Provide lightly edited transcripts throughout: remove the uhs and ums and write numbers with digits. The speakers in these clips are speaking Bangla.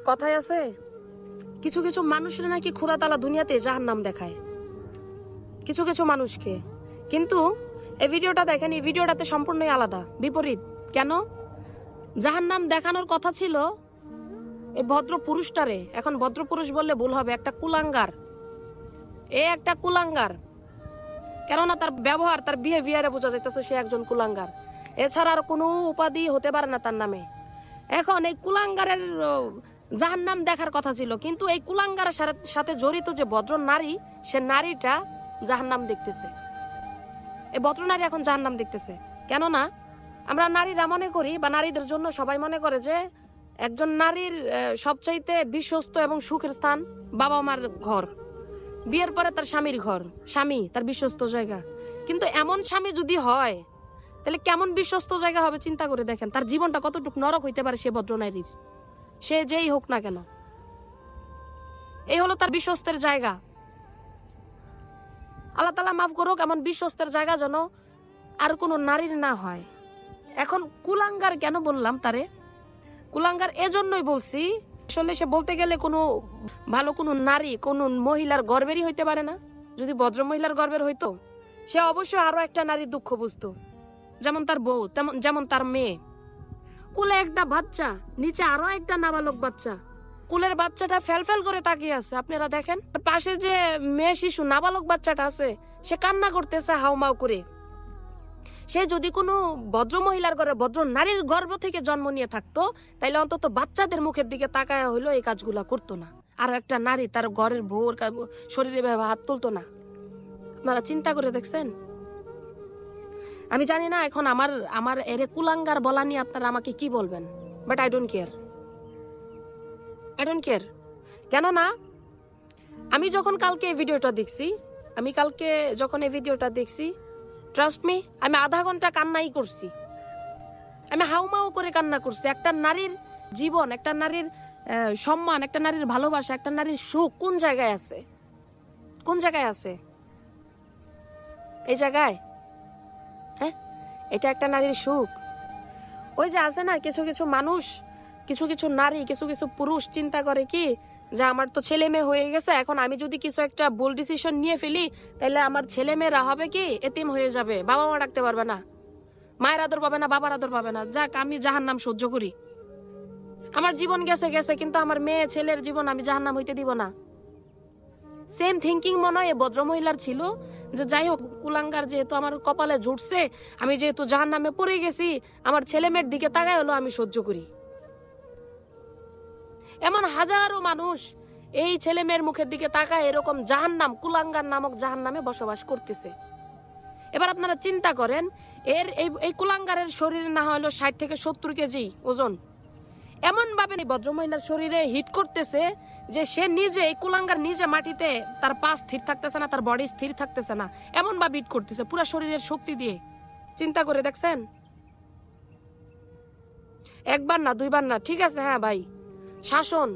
কথায় আছে কিছু কিছু মানুষের নাকি খোদা তাআলা দুনিয়াতে জাহান্নাম দেখায় কিছু কিছু মানুষকে, কিন্তু এই ভিডিওটা দেখেন, এই ভিডিওটাতে সম্পূর্ণই আলাদা, বিপরীত। কেন? জাহান্নাম দেখানোর কথা ছিল এই ভদ্র পুরুষটারে, এখন ভদ্র পুরুষ বললে ভুল হবে, একটা কুলাঙ্গার, একটা কুলাঙ্গার। কেননা তার ব্যবহার, তার বিহেভিয়ারে বোঝা যাইতেছে সে একজন কুলাঙ্গার, এছাড়া আর কোনো উপাধি হতে পারে না তার নামে। এখন এই কুলাঙ্গারের জাহান্নাম দেখার কথা ছিল, কিন্তু এই কুলাঙ্গারের সাথে জড়িত যে ভদ্র নারী, সে নারীটা জাহান্নাম দেখতেছে। এই ভদ্র নারী এখন জাহান্নাম দেখতেছে। কেননা আমরা নারীরা মনে করি, বা নারীদের জন্য সবাই মনে করে যে একজন নারীর সবচাইতে বিশ্বস্ত এবং সুখের স্থান বাবা মার ঘর, বিয়ের পরে তার স্বামীর ঘর, স্বামী তার বিশ্বস্ত জায়গা। কিন্তু এমন স্বামী যদি হয়, তাহলে কেমন বিশ্বস্ত জায়গা হবে চিন্তা করে দেখেন। তার জীবনটা কতটুকু নরক হইতে পারে সে ভদ্র নারীর, সে যেই হোক না কেন। এই হলো তার বিশ্বস্তের জায়গা। আল্লাহ তাআলা মাফ করুক, এমন বিশ্বস্তের জায়গা যেন আর কোনো নারীর না হয়। এখন কুলাঙ্গার কেন বললাম তারে? কুলাঙ্গার এজন্যই বলছি, আসলে সে বলতে গেলে কোনো ভালো কোনো নারী, কোন মহিলার গর্বেরই হইতে পারে না। যদি ভদ্র মহিলার গর্বের হইতো, সে অবশ্যই আরো একটা নারীর দুঃখ বুঝতো, যেমন তার বউ, যেমন তার মেয়ে। কুলে একটা বাচ্চা, নিচে আরো একটা নাবালক বাচ্চা, কুলের বাচ্চাটা ফেল করে তাকিয়ে আছে। আপনারা দেখেন পাশে যে মেয়ে শিশু নাবালক বাচ্চাটা আছে, সে কান্না করতেছে হাউমাউ করে। সে যদি কোনো ভদ্র মহিলার ঘরে, ভদ্র নারীর গর্ভ থেকে জন্ম নিয়ে থাকতো, তাইলে অন্তত বাচ্চাদের মুখের দিকে তাকায় হইলো এই কাজগুলা করতো না। আর একটা নারী তার ঘরের বউর শরীরে হাত তুলতো না। আপনারা চিন্তা করে দেখছেন? আমি জানি না এখন আমার এরে কুলাঙ্গার বলা নিয়ে আপনারা আমাকে কি বলবেন, but I don't care, I don't care. কেননা আমি যখন কালকে এই ভিডিওটা দেখছি, ট্রাস্ট মি, আমি আধা ঘন্টা কান্নাই করছি। আমি হাউমাউ করে কান্না করছি। একটা নারীর জীবন, একটা নারীর সম্মান, একটা নারীর ভালোবাসা, একটা নারীর সুখ কোন জায়গায় আছে? কোন জায়গায় আছে? এই জায়গায়? হ্যাঁ, এটা একটা নারীর সুখ। ওই যে আছে না কিছু কিছু মানুষ, কিছু কিছু নারী, কিছু কিছু পুরুষ চিন্তা করে কি, যে আমার তো ছেলে মেয়ে হয়ে গেছে, এখন আমি যদি কিছু একটা ভুল ডিসিশন নিয়ে ফেলি, তাহলে আমার ছেলে মেয়েরা হবে কি এতিম হয়ে যাবে, বাবা মা ডাকতে পারবে না, মায়ের আদর পাবে না, বাবার আদর পাবে না। যাক, আমি জাহান্নাম সহ্য করি, আমার জীবন গেছে গেছে, কিন্তু আমার মেয়ে ছেলের জীবন আমি জাহান্নাম হইতে দিব না। সেম থিঙ্কিং মনে হয় ভদ্র মহিলার ছিল, যে যাই হোক কুলাঙ্গার যেহেতু আমার কপালে জুটছে, আমি যেহেতু জাহান্নামে পড়ে গেছি, আমার ছেলে মেয়ের দিকে তাকায় হলো আমি সহ্য করি। এমন হাজারো মানুষ এই ছেলে মেয়ের মুখের দিকে তাকায় এরকম জাহান্নাম, কুলাঙ্গার নামক জাহান্নামে বসবাস করতেছে। এবার আপনারা চিন্তা করেন, এই কুলাঙ্গারের শরীরে না হলো 60 থেকে 70 কেজি ওজন, এমন ভাবে ভদ্রমহিলার শরীরে হিট করতেছে যে সে নিজে, এই কুলাঙ্গার নিজে মাটিতে তার পা স্থির থাকতেছে না, তার বডি স্থির থাকতেছে না, এমন ভাবে হিট করতেছে পুরো শরীরের শক্তি দিয়ে। চিন্তা করে দেখছেন? একবার না, দুইবার না, ঠিক আছে, হ্যাঁ ভাই, শাসন,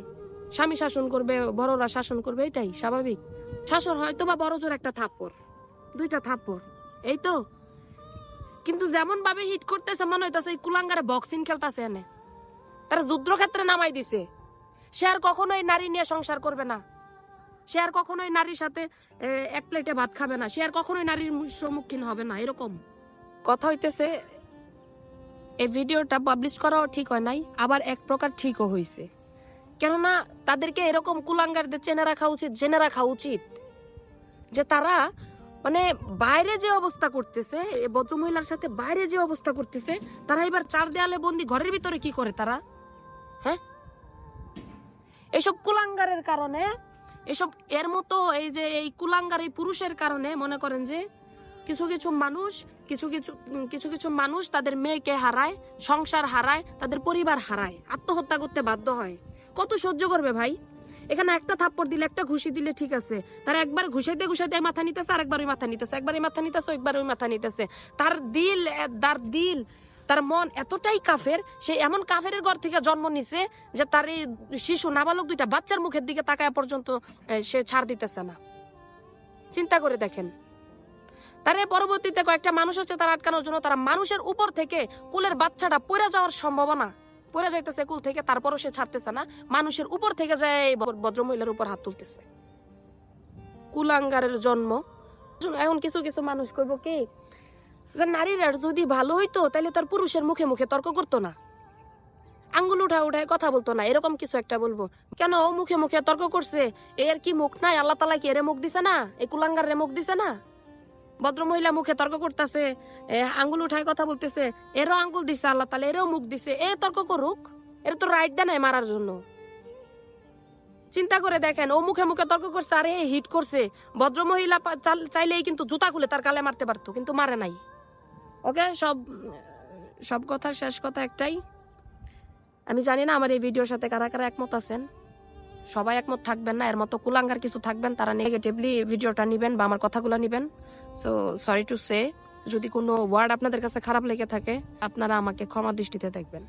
স্বামী শাসন করবে, বড়রা শাসন করবে, এটাই স্বাভাবিক। শাসন হয়তো বা বড় জোর একটা থাপ্পড়, দুইটা থাপ্পড়, এই তো। কিন্তু যেমন ভাবে হিট করতেছে মনে হইতেছে এই কুলাঙ্গারে বক্সিং খেলতেছে, এনে তারা যুদ্ধক্ষেত্রে নামাই দিছে। সে আর কখনোই নারী নিয়ে সংসার করবে না, সে আর কখনোই নারীর সাথে এক প্লেটে ভাত খাবে না, সে আর কখনোই নারীর সম্মুখীন হবে না, এরকম কথা হইতেছে। এই ভিডিওটা পাবলিশ করাও ঠিক হয় নাই, আবার এক প্রকার ঠিকও হয়েছে। কেননা তাদেরকে এরকম কুলাঙ্গারদের জেনে রাখা উচিত যে তারা মানে বাইরে যে অবস্থা করতেছে, ভদ্রমহিলার সাথে বাইরে যে অবস্থা করতেছে, তারা এবার 4 দেয়ালে বন্দি ঘরের ভিতরে কি করে তারা? হ্যাঁ, এসব কুলাঙ্গারের কারণে, এসব এর মতো এই কুলাঙ্গার এই পুরুষের কারণে মনে করেন যে কিছু কিছু মানুষ তাদের মেয়েকে হারায়, সংসার হারায়, তাদের পরিবার হারায়, আত্মহত্যা করতে বাধ্য হয়। কত সহ্য করবে ভাই? এখানে একটা থাপ্পড় দিলে, একটা ঘুষি দিলে ঠিক আছে, তার একবার ঘুষাইতে মাথা নিতেছে, আরেকবার ওই মাথা নিতেছে, একবার ওই মাথা নিতেছে, একবার ওই মাথা নিতেছে। তার দিল, তার মন এতটাই কাফের, সে এমন কাফের ঘর থেকে জন্ম নিছে যে তার এই শিশু নাবালক দুইটা বাচ্চার মুখের দিকে তাকায় পর্যন্ত সে ছাড় দিতেছে না। চিন্তা করে দেখেন। তারে পরবর্তীতে কয়েকটা মানুষ আছে তার আটকানোর জন্য, তারা মানুষের উপর থেকে কুলের বাচ্চাটা পড়ে যাওয়ার সম্ভাবনা পড়ে যাইতেছে কুল থেকে, তারপরও সে ছাড়তেছে না, মানুষের উপর থেকে যায় ভদ্রমহিলার উপর হাত তুলতেছে। কুলাঙ্গারের জন্ম। এখন কিছু কিছু মানুষ করবো কি, যে নারীরা যদি ভালো হইতো তাহলে তার পুরুষের মুখে মুখে তর্ক করতো না, আঙ্গুল উঠায় উঠায় কথা বলতো না, এরকম কিছু একটা বলবো। কেন ও মুখে মুখে তর্ক করছে, এর কি মুখ নাই? আল্লাহ তাআলা কি এরে মুখ দিছে না? এই কুলাঙ্গারে মুখ দিছে না? ভদ্রমহিলা মুখে তর্ক করতেছে, আঙ্গুল উঠায় কথা বলতেছে, এরও আঙ্গুল দিছে আল্লাহ তাআলা, এরও মুখ দিছে, এ তর্ক করুক, এর তো রাইট দেয় নাই মারার জন্য। চিন্তা করে দেখেন, ও মুখে মুখে তর্ক করছে আর এ হিট করছে। ভদ্রমহিলা চাইলেই কিন্তু জুতা খুলে তার গালে মারতে পারতো, কিন্তু মারে নাই। ওকে, সব কথার শেষ কথা একটাই, আমি জানি না আমার এই ভিডিওর সাথে কারা কারা একমত আছেন। সবাই একমত থাকবেন না, এর মতো কুলাঙ্গার কিছু থাকবেন, তারা নেগেটিভলি ভিডিওটা নিবেন বা আমার কথাগুলো নিবেন। সো সরি টু সে, যদি কোনো ওয়ার্ড আপনাদের কাছে খারাপ লেগে থাকে আপনারা আমাকে ক্ষমা দৃষ্টিতে দেখবেন।